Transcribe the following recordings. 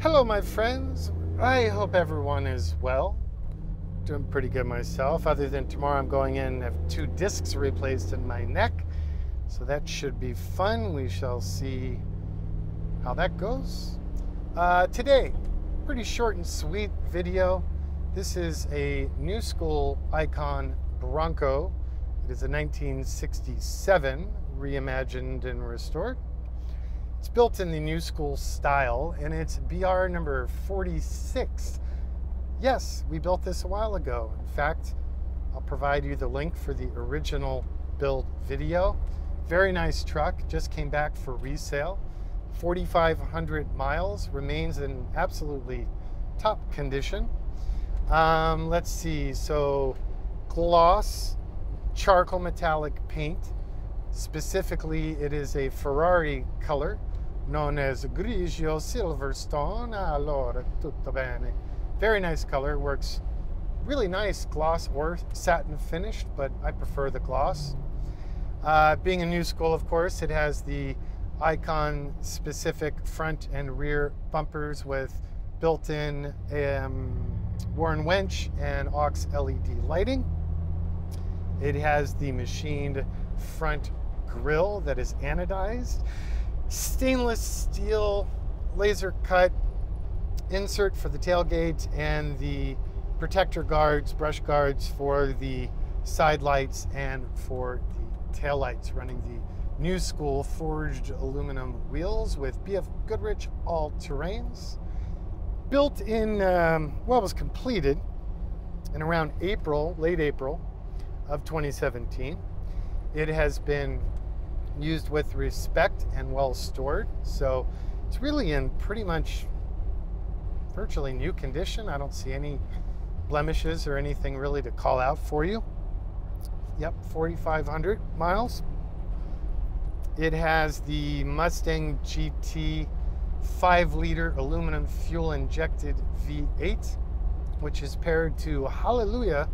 Hello, my friends. I hope everyone is well. Doing pretty good myself, other than tomorrow I'm going in and have 2 discs replaced in my neck. So that should be fun. We shall see how that goes. Today, pretty short and sweet video. This is a new school icon Bronco. It is a 1967, reimagined and restored. It's built in the new school style, and it's BR number 46. Yes, we built this a while ago. In fact, I'll provide you the link for the original build video. Very nice truck, just came back for resale. 4,500 miles, remains in absolutely top condition. Let's see, so gloss, charcoal metallic paint. Specifically, it is a Ferrari color known as Grigio Silverstone. Allora, tutto bene. Very nice color, works really nice gloss or satin finished, but I prefer the gloss. Being a new school, of course, it has the icon specific front and rear bumpers with built-in Warren Wench and aux LED lighting. It has the machined front grille that is anodized, stainless steel laser cut insert for the tailgate, and the protector guards, brush guards for the side lights and for the tail lights, running the new school forged aluminum wheels with BF Goodrich all-terrains. Built in, well, it was completed in around April, late April of 2017. It has been used with respect and well stored, so it's really in pretty much virtually new condition. I don't see any blemishes or anything really to call out for you. Yep, 4,500 miles. It has the Mustang GT 5-liter aluminum fuel injected V8, which is paired to, hallelujah,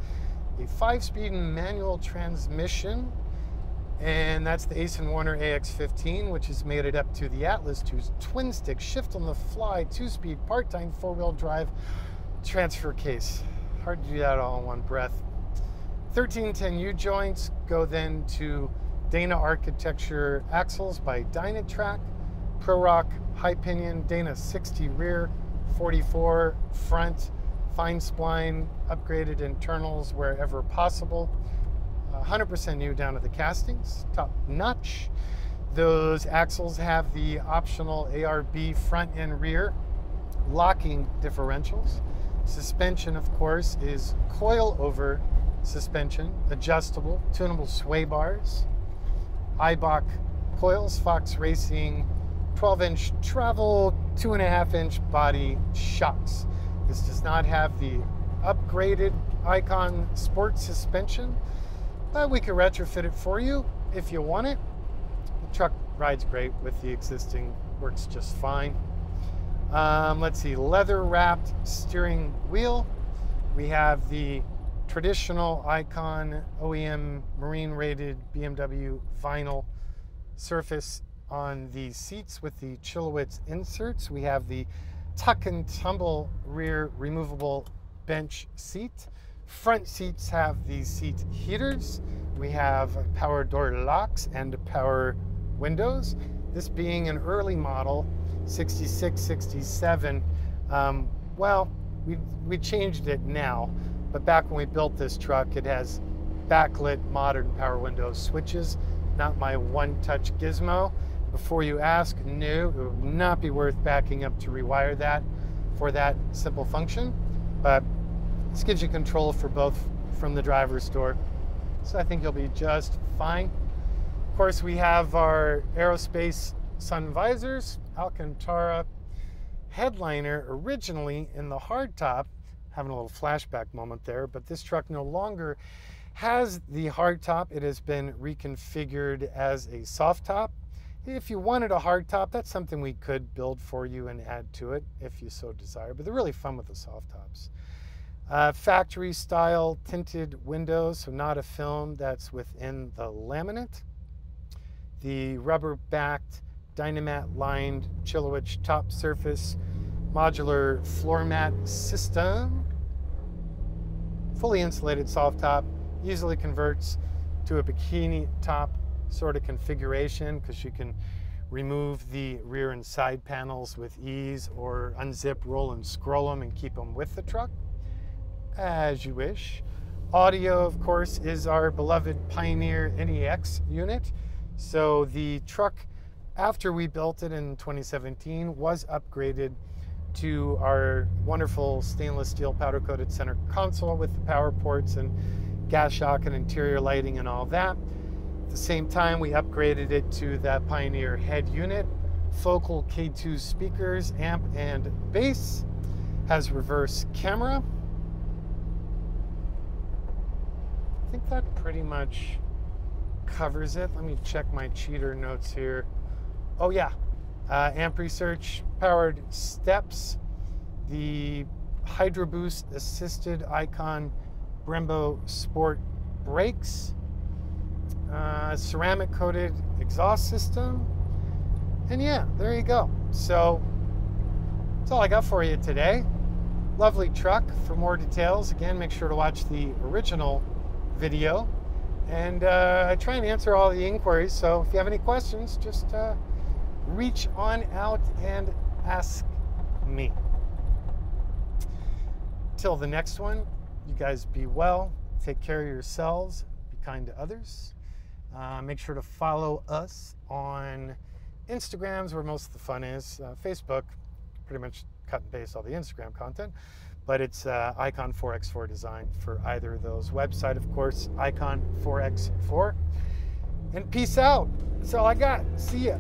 a 5-speed manual transmission. And that's the Ace & Warner AX15, which has made it up to the Atlas 2's twin-stick, shift-on-the-fly, 2-speed, part-time, 4-wheel drive transfer case. Hard to do that all in one breath. 1310 U-joints go then to Dana Architecture axles by Dynatrac, Pro-Rock high pinion, Dana 60 rear, 44 front, fine spline, upgraded internals wherever possible. 100% new down to the castings, top notch. Those axles have the optional ARB front and rear locking differentials. Suspension, of course, is coil-over suspension, adjustable, tunable sway bars. Eibach coils, Fox Racing 12-inch travel, 2.5-inch body shocks. This does not have the upgraded Icon Sport suspension, but we can retrofit it for you if you want it. The truck rides great with the existing, works just fine. Let's see, leather wrapped steering wheel. We have the traditional Icon OEM marine rated BMW vinyl surface on the seats with the Chilowitz inserts. We have the tuck and tumble rear removable bench seat. Front seats have the seat heaters. We have power door locks and power windows. This being an early model, 66, 67. Well, we changed it now, but back when we built this truck, it has backlit modern power window switches, not my one-touch gizmo. Before you ask, no, it would not be worth backing up to rewire that for that simple function, but this gives you control for both from the driver's door. So I think you'll be just fine. Of course, we have our aerospace sun visors, Alcantara headliner, originally in the hardtop. Having a little flashback moment there, but this truck no longer has the hardtop. It has been reconfigured as a soft top. If you wanted a hardtop, that's something we could build for you and add to it if you so desire, but they're really fun with the soft tops. Factory style tinted windows, so not a film, that's within the laminate. The rubber backed Dynamat lined Chilowitz top surface modular floor mat system. Fully insulated soft top, easily converts to a bikini top sort of configuration because you can remove the rear and side panels with ease, or unzip, roll, and scroll them and keep them with the truck as you wish. Audio, of course, is our beloved Pioneer NEX unit. So the truck, after we built it in 2017, was upgraded to our wonderful stainless steel powder coated center console with the power ports and gas shock and interior lighting and all that. At the same time, we upgraded it to that Pioneer head unit, Focal K2 speakers, amp and bass, has reverse camera. I think that pretty much covers it. Let me check my cheater notes here. Oh yeah, amp research, powered steps, the Hydro Boost assisted Icon Brembo Sport brakes, ceramic coated exhaust system, and yeah, there you go. So that's all I got for you today. Lovely truck. For more details, again, make sure to watch the original video, and I try and answer all the inquiries, so if you have any questions, just reach on out and ask me. Till the next one, you guys be well, take care of yourselves, be kind to others. Make sure to follow us on Instagrams, where most of the fun is. Facebook, pretty much cut and paste all the Instagram content, but it's Icon 4X4 Design for either of those. Website, of course, Icon 4X4. And peace out. That's all I got. See ya.